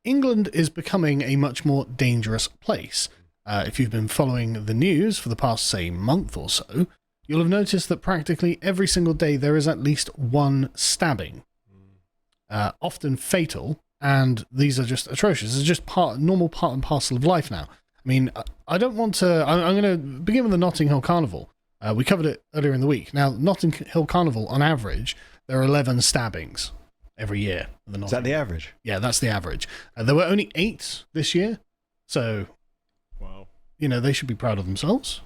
England is becoming a much more dangerous place. If you've been following the news for the past, say, month or so, you'll have noticed that practically every single day there is at least one stabbing, often fatal, and these are just atrocious. It's just normal part and parcel of life now. I mean, I don't want to... I'm going to begin with the Notting Hill Carnival. We covered it earlier in the week. Now, Notting Hill Carnival, on average, there are 11 stabbings every year. Is that the average? Yeah, that's the average. There were only 8 this year, so... Wow. You know, they should be proud of themselves.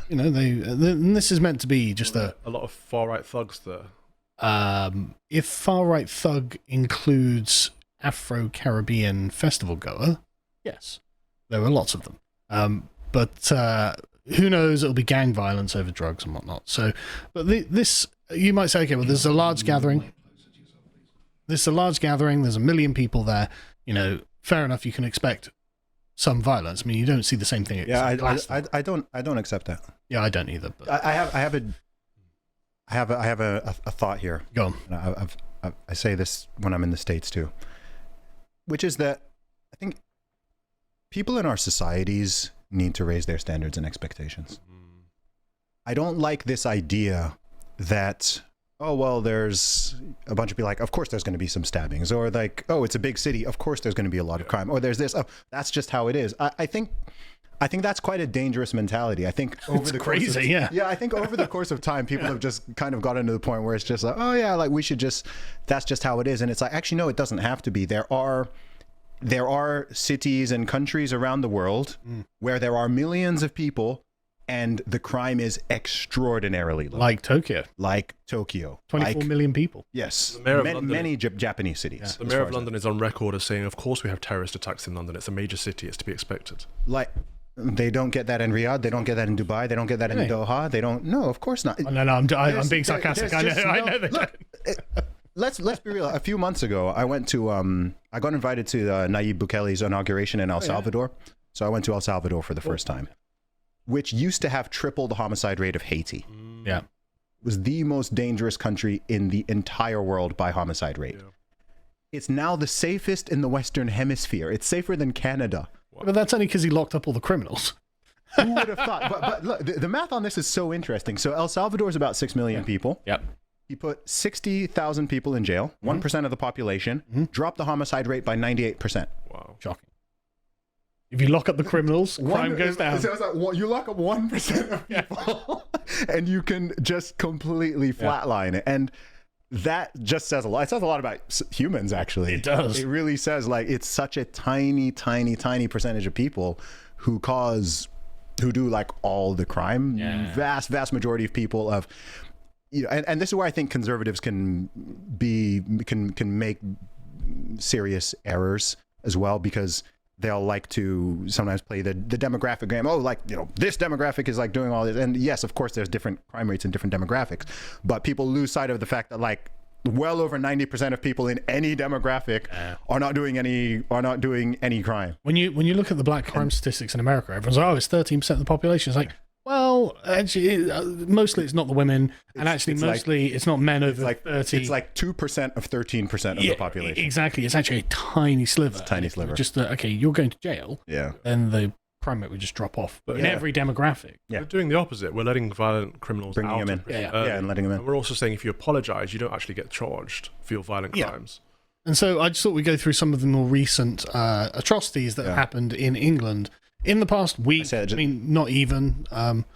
You know, and this is meant to be just a lot of far-right thugs there. If far-right thug includes Afro-Caribbean festival goer, yes, there were lots of them. But who knows, it'll be gang violence over drugs and whatnot. So, but this, you might say, okay, well, there's a large gathering. There's a large gathering, there's 1 million people there. You know, fair enough, you can expect some violence. I mean, you don't see the same thing. Yeah, I don't accept that. Yeah, I don't either. But I have a thought here. Go on. And I say this when I'm in the States too, which is that I think people in our societies need to raise their standards and expectations. I don't like this idea that, oh, well, there's a bunch of people like, of course there's going to be some stabbings, or like, oh, it's a big city, of course there's going to be a lot of crime, or there's this, oh, that's just how it is. I think that's quite a dangerous mentality. I think over the course of, yeah, I think over the course of time, people have just kind of gotten to the point where it's just like, oh yeah, like we should just, that's just how it is. And it's like, actually, no, it doesn't have to be. There are cities and countries around the world where there are millions of people and the crime is extraordinarily low. Like Tokyo. 24 million people. Yes. Many Japanese cities. Yeah. The mayor of London is on record as saying, of course we have terrorist attacks in London. It's a major city. It's to be expected. Like, they don't get that in Riyadh. They don't get that in Dubai. They don't get that in Doha. They don't. No, of course not. Oh, no, I'm being sarcastic. I know they don't. Let's be real. A few months ago, I went to I got invited to Nayib Bukele's inauguration in El Salvador. So I went to El Salvador for the first time, which used to have triple the homicide rate of Haiti. Yeah, it was the most dangerous country in the entire world by homicide rate. Yeah. It's now the safest in the Western Hemisphere. It's safer than Canada. But that's only because he locked up all the criminals. Who would have thought? But look, the math on this is so interesting. So El Salvador is about 6 million people. Yep. He put 60,000 people in jail, 1% of the population, dropped the homicide rate by 98%. Wow. Shocking. If you lock up the criminals, crime goes down. So it's like, you lock up 1% of people, and you can just completely flatline it. And that just says a lot. It says a lot about humans, actually. It does. It really says, like, it's such a tiny percentage of people who do like all the crime. Yeah. Vast majority of people of, you know, and this is where I think conservatives can make serious errors as well, because they'll like to sometimes play the demographic game. Oh, like, you know, this demographic is like doing all this. And yes, of course, there's different crime rates in different demographics, but people lose sight of the fact that, like, well over 90% of people in any demographic are not doing any crime. When you look at the black crime statistics in America, everyone's like, oh, it's 13% of the population. It's like, well, actually, mostly it's not the women, and actually mostly it's not men over 30. It's like 2% of 13% of the population. Exactly. It's actually a tiny sliver. It's a tiny sliver. Just okay, you're going to jail. Yeah. Then the crime rate would just drop off. But in every demographic. Yeah. We're doing the opposite. We're letting violent criminals bringing out. them in. And letting them in. And we're also saying if you apologize, you don't actually get charged for your violent crimes. And so I just thought we'd go through some of the more recent atrocities that happened in England in the past week. I mean, not even.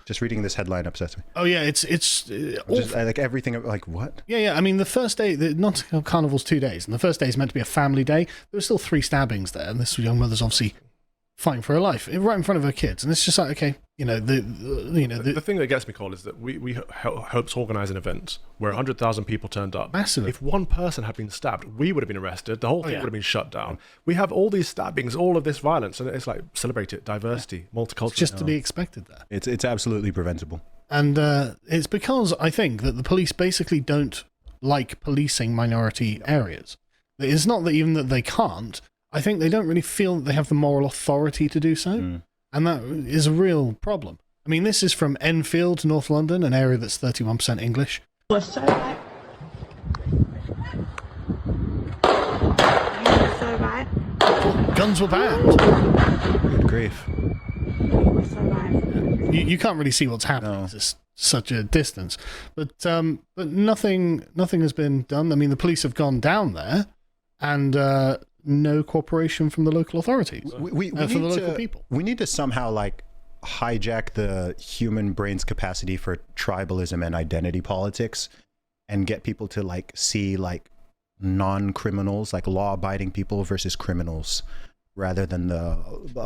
Just reading this headline upsets me. Oh yeah, it's just like everything. Like what? Yeah. I mean, the first day, the Notting Hill Carnival's 2 days, and the first day is meant to be a family day. There were still 3 stabbings there, and this young mother's obviously fighting for her life right in front of her kids, and it's just like, okay, you know, the thing that gets me, Cole, is that we helped to organise an event where 100,000 people turned up. Massively. If one person had been stabbed, we would have been arrested. The whole thing would have been shut down. We have all these stabbings, all of this violence, and it's like, celebrate it, diversity, multicultural. It's just to be expected there. It's absolutely preventable. And it's because I think that the police basically don't like policing minority areas. It's not that even that they can't. I think they don't really feel that they have the moral authority to do so. And that is a real problem. I mean, this is from Enfield, North London, an area that's 31% English. Was so right. You were so right. guns were banned. Good grief. You can't really see what's happening. No. It's just such a distance. But nothing has been done. I mean, the police have gone down there, and no cooperation from the local authorities. We for the local people. We need to somehow like hijack the human brain's capacity for tribalism and identity politics, and get people to like see like non-criminals, like law-abiding people versus criminals, rather than the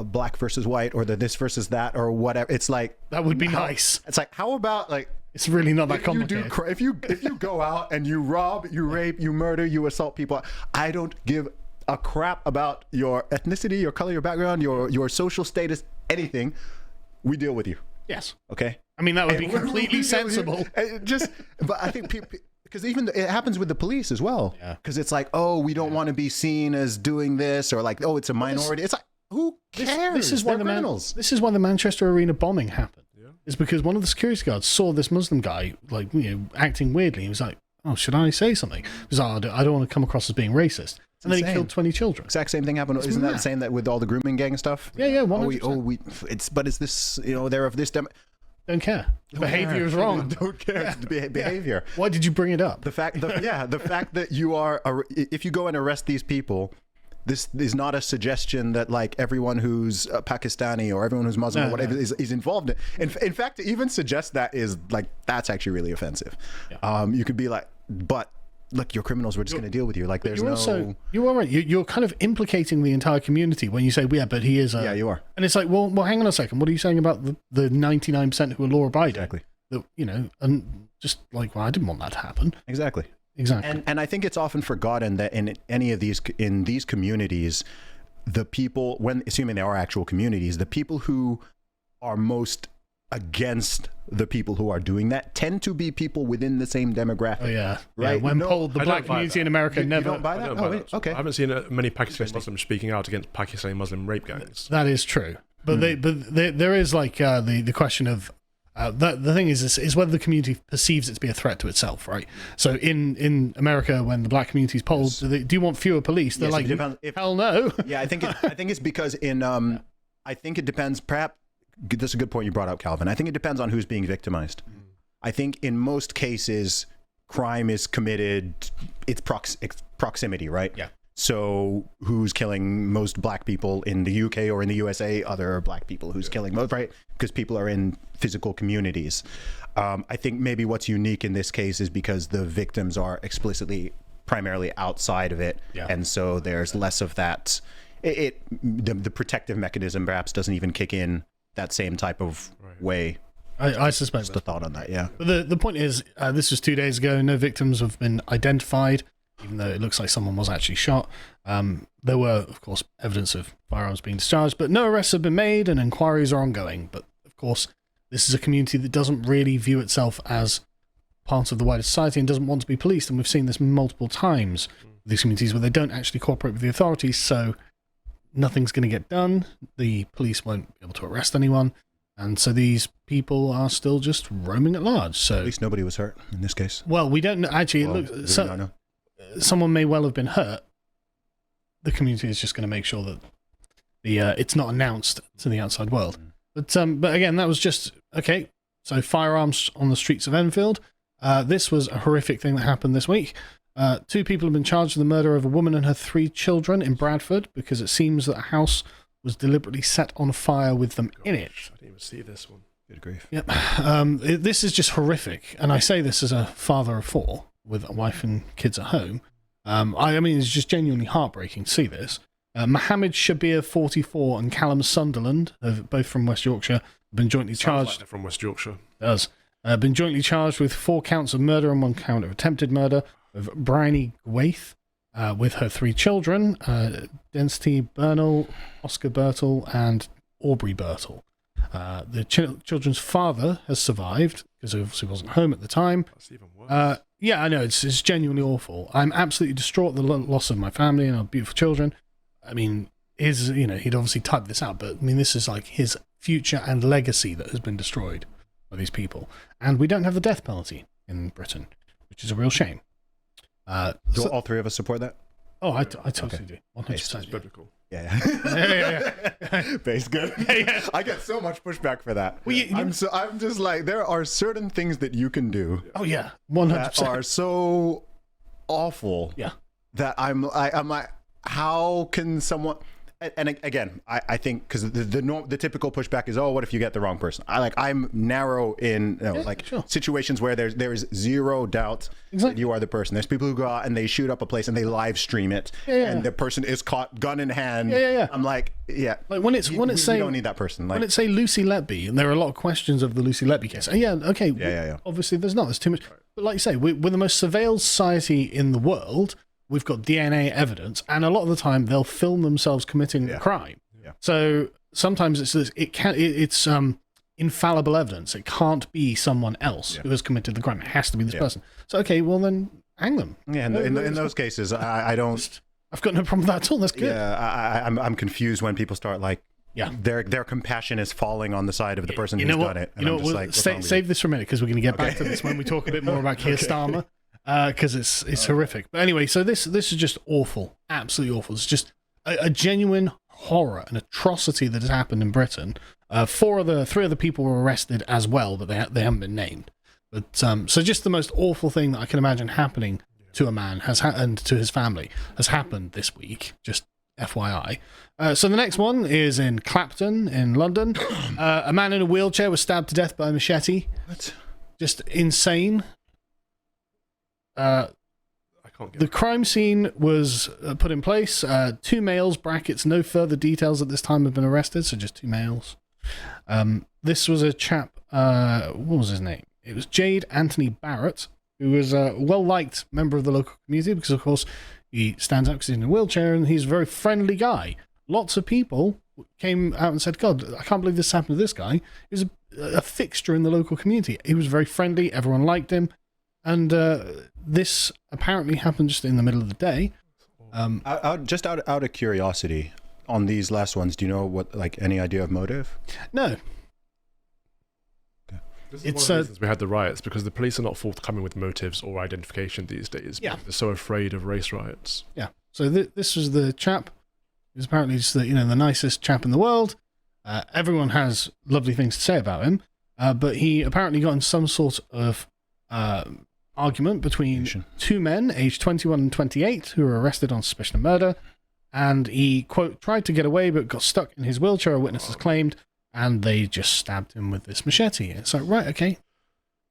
black versus white or the this versus that or whatever. It's like That would be nice. It's like, how about like, It's really not that complicated. if you go out and you rob, you rape, you murder, you assault people, I don't give a crap about your ethnicity, your color, your background, your social status, anything. We deal with you. Yes. Okay. I mean, that would be And completely sensible. But I think people, because even it happens with the police as well. Yeah. Because it's like, oh, we don't want to be seen as doing this, or like, oh, it's a minority. It's like, who cares? This is why They're criminals. This is why the Manchester Arena bombing happened. Yeah. It's because one of the security guards saw this Muslim guy like acting weirdly. He was like, "Oh, should I say something?" He was like, I don't want to come across as being racist. And then he killed 20 children. Exact same thing happened. Isn't that the same that with all the grooming gang stuff? Yeah, 100%. It's this, they're of this Don't care. The behavior is wrong. Don't care. It's the behavior. Why did you bring it up? The fact that you are, if you go and arrest these people, this is not a suggestion that like everyone who's Pakistani or everyone who's Muslim or whatever is involved in. In fact, to even suggest that is like, that's actually really offensive. Yeah. You could be like, but look, you're criminals. We're just going to deal with you. Like, there's you're all right. You're kind of implicating the entire community when you say, yeah, but he is a... Yeah, you are. And it's like, well, hang on a second. What are you saying about the 99% who are law-abiding? Exactly. That, and just like, well, I didn't want that to happen. Exactly. And I think it's often forgotten that in these communities, the people, when assuming they are actual communities, the people who are most against the people who are doing that tend to be people within the same demographic. Oh yeah, right. Yeah, when polled, the black community in America never. You don't buy that? Okay. I haven't seen many Pakistani Muslims speaking out against Pakistani Muslim rape gangs. That is true, but there is like the question of the thing is whether the community perceives it to be a threat to itself, right? So in America, when the black community is polled, do you want fewer police? They're like, hell no. Yeah, I think it's because I think it depends. Perhaps this is a good point you brought up, Calvin. I think it depends on who's being victimized. I think in most cases, crime is committed. It's proximity, right? Yeah. So who's killing most black people in the UK or in the USA? Other black people. Who's killing most, right? Because people are in physical communities. I think maybe what's unique in this case is because the victims are explicitly primarily outside of it. Yeah. And so there's less of that. The protective mechanism perhaps doesn't even kick in that same type of way. I suspect. Just a thought on that, yeah. But the point is, this was 2 days ago. No victims have been identified, even though it looks like someone was actually shot. There were, of course, evidence of firearms being discharged, but no arrests have been made and inquiries are ongoing. But, of course, this is a community that doesn't really view itself as part of the wider society and doesn't want to be policed. And we've seen this multiple times with these communities where they don't actually cooperate with the authorities, so nothing's going to get done. The police won't be able to arrest anyone. And so these people are still just roaming at large. So at least nobody was hurt in this case. Well, we don't know. Actually, someone may well have been hurt. The community is just going to make sure that it's not announced to the outside world. But again, that was just okay. So firearms on the streets of Enfield. This was a horrific thing that happened this week. 2 people have been charged with the murder of a woman and her 3 children in Bradford because it seems that a house was deliberately set on fire with them in it. I didn't even see this one. Good grief. Yep. This is just horrific. And I say this as a father of 4 with a wife and kids at home. I mean, it's just genuinely heartbreaking to see this. Mohammed Shabir, 44, and Callum Sunderland, both from West Yorkshire, have been jointly charged. Like they're from West Yorkshire. Does. Been jointly charged with 4 counts of murder and 1 count of attempted murder of Bryony Gwaith, with her 3 children, Density Bernal, Oscar Bertel, and Aubrey Bertel. The children's father has survived because he obviously wasn't home at the time. That's even worse. Yeah, I know, it's genuinely awful. I'm absolutely distraught at the loss of my family and our beautiful children. I mean, he'd obviously typed this out, but I mean, this is like his future and legacy that has been destroyed by these people. And we don't have the death penalty in Britain, which is a real shame. Do all 3 of us support that? Oh, I totally do. 100%. It's biblical. Yeah. Base good. I get so much pushback for that. Well, I'm just like, there are certain things that you can do. Oh yeah, 100%. That are so awful. Yeah. That I'm like, how can someone? And again, I think because the typical pushback is, oh, what if you get the wrong person? I'm narrow in situations where there is zero doubt that you are the person. There's people who go out and they shoot up a place and they live stream it, and the person is caught gun in hand. I'm like, like when it's you don't need that person. Like, when it's say Lucy Letby, and there are a lot of questions of the Lucy Letby case. Obviously, there's not. There's too much. But like you say, we're the most surveilled society in the world. We've got DNA evidence, and a lot of the time they'll film themselves committing the crime. Yeah. So sometimes it's infallible evidence. It can't be someone else who has committed the crime. It has to be this person. So okay, well then hang them. Yeah, in those cases, I don't. I've got no problem with that at all. That's good. Yeah, I'm confused when people start like. Yeah, their compassion is falling on the side of the person who's done it. And I'm just like, save this for a minute because we're going to get back to this when we talk a bit more about Keir Starmer. Because it's horrific. But anyway, so this is just awful, absolutely awful. It's just a genuine horror, an atrocity that has happened in Britain. 3 other people were arrested as well, but they haven't been named. But so just the most awful thing that I can imagine happening to a man and to his family has happened this week. Just FYI. So the next one is in Clapton in London. A man in a wheelchair was stabbed to death by a machete. What? Just insane. I can't get the crime scene was put in place. 2 males, brackets, no further details at this time have been arrested, so just 2 males. This was a chap, what was his name? It was Jade Anthony Barrett, who was a well-liked member of the local community because, of course, he stands out because he's in a wheelchair and he's a very friendly guy. Lots of people came out and said, God, I can't believe this happened to this guy. He was a fixture in the local community. He was very friendly. Everyone liked him. And this apparently happened just in the middle of the day. Out of curiosity, on these last ones, do you know what, like, any idea of motive? No. Okay. This is one of the reasons we had the riots, because the police are not forthcoming with motives or identification these days. Yeah. They're so afraid of race riots. Yeah. So this was the chap. He was apparently just the nicest chap in the world. Everyone has lovely things to say about him. But he apparently got in some sort of argument between 2 men aged 21 and 28 who were arrested on suspicion of murder, and he, quote, tried to get away but got stuck in his wheelchair, witnesses claimed, and they just stabbed him with this machete. It's like, right, okay.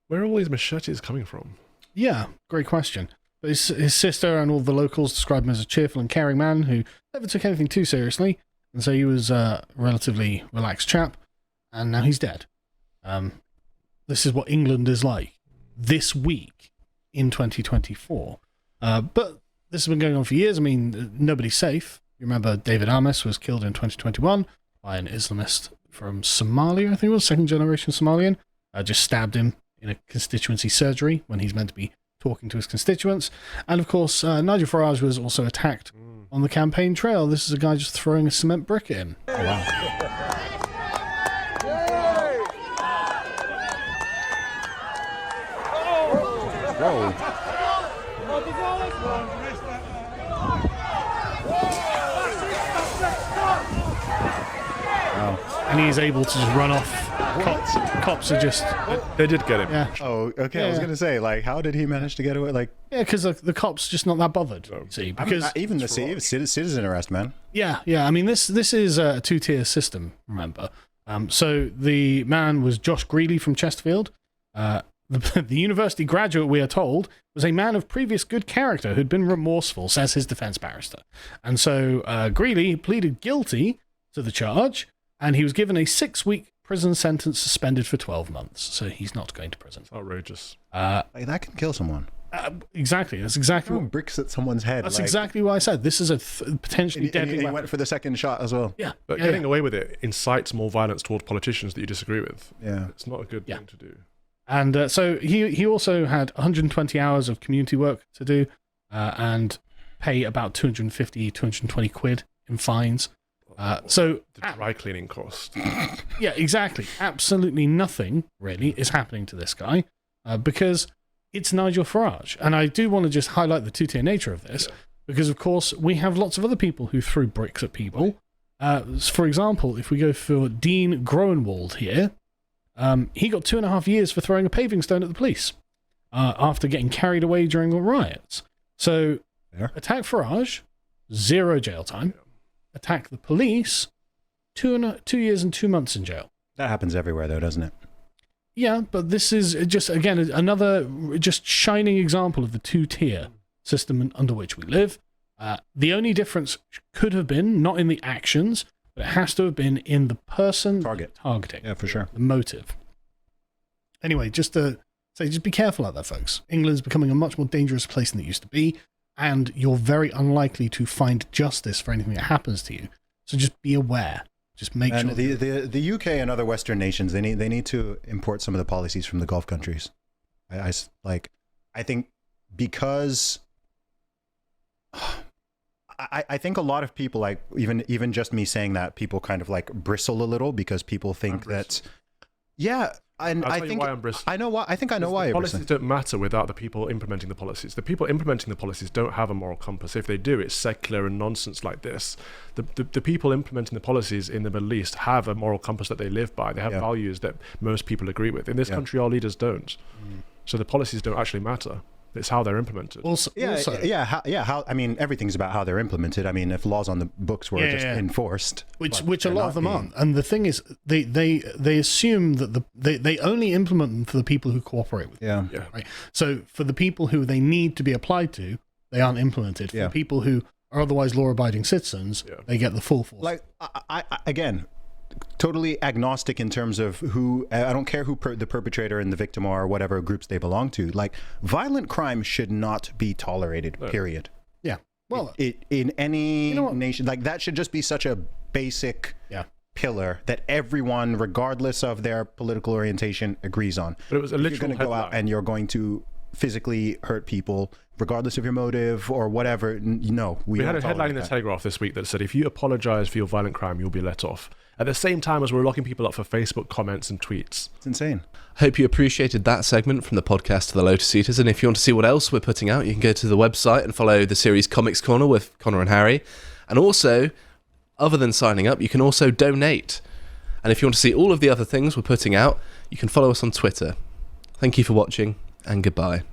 Where are all these machetes coming from? Yeah, great question. But his sister and all the locals described him as a cheerful and caring man who never took anything too seriously, and so he was a relatively relaxed chap, and now he's dead. This is what England is like this week in 2024. But this has been going on for years. I mean, nobody's safe. You remember David Amis was killed in 2021 by an Islamist from Somalia, I think it was, second generation Somalian. Just stabbed him in a constituency surgery when he's meant to be talking to his constituents. And of course, Nigel Farage was also attacked on the campaign trail. This is a guy just throwing a cement brick at him. Oh, wow. Whoa. Wow. And he's able to just run off. Cops are just... They did get him. Yeah. Oh, okay. Yeah. I was going to say, like, how did he manage to get away? Like, yeah, because the cops just not that bothered. See, because even the citizen arrest, man. Yeah. I mean, this is a 2-tier system. Remember, so the man was Josh Greeley from Chesterfield. The university graduate, we are told, was a man of previous good character who'd been remorseful, says his defense barrister. And so Greeley pleaded guilty to the charge, and he was given a 6-week prison sentence, suspended for 12 months. So he's not going to prison. It's outrageous. Like, that can kill someone. Exactly. That's exactly what bricks at someone's head. That's exactly what I said. This is a potentially deadly weapon. He went for the second shot as well. Yeah. But getting away with it incites more violence towards politicians that you disagree with. Yeah. It's not a good thing to do. And so he also had 120 hours of community work to do and pay about 250, 220 quid in fines. So the dry cleaning cost. Yeah, exactly. Absolutely nothing really is happening to this guy because it's Nigel Farage. And I do want to just highlight the 2-tier nature of this. Because, of course, we have lots of other people who threw bricks at people. For example, if we go for Dean Groenwald here, he got 2.5 years for throwing a paving stone at the police after getting carried away during the riots. So, attack Farage, 0 jail time. Attack the police, 2 years and 2 months in jail. That happens everywhere, though, doesn't it? Yeah, but this is just, again, another just shining example of the two-tier system under which we live. The only difference could have been not in the actions, but it has to have been in the person targeting. Yeah, for sure. The motive. Anyway, just to say, just be careful out there, folks. England's becoming a much more dangerous place than it used to be, and you're very unlikely to find justice for anything that happens to you. So just be aware. Just make sure. The UK and other Western nations, they need to import some of the policies from the Gulf countries. I think because I think a lot of people, like even just me saying that, people kind of like bristle a little because people think that, yeah. And I think I know why. I think I know why. The policies don't matter without the people implementing the policies. The people implementing the policies don't have a moral compass. If they do, it's secular and nonsense like this. The people implementing the policies in the Middle East have a moral compass that they live by. They have values that most people agree with. In this country, our leaders don't. So the policies don't actually matter. It's how they're implemented. How I mean, everything's about how they're implemented. I mean, if laws on the books were just enforced, which a lot of them aren't. And the thing is, they assume that they only implement them for the people who cooperate with them. Yeah. Right. So for the people who they need to be applied to, they aren't implemented. For people who are otherwise law-abiding citizens, they get the full force. Like I again, totally agnostic in terms of who. I don't care who the perpetrator and the victim are, or whatever groups they belong to. Like, violent crime should not be tolerated. Period. Yeah. Well, in any nation, like, that should just be such a basic pillar that everyone, regardless of their political orientation, agrees on. But it was a literal If you're going to go out and you're going to physically hurt people, regardless of your motive or whatever, we had a headline in the Telegraph this week that said, if you apologize for your violent crime, you'll be let off. At the same time as we're locking people up for Facebook comments and tweets. It's insane. Hope you appreciated that segment from the podcast to the Lotus Eaters. And if you want to see what else we're putting out, you can go to the website and follow the series Comics Corner with Connor and Harry. And also, other than signing up, you can also donate. And if you want to see all of the other things we're putting out, you can follow us on Twitter. Thank you for watching, and goodbye.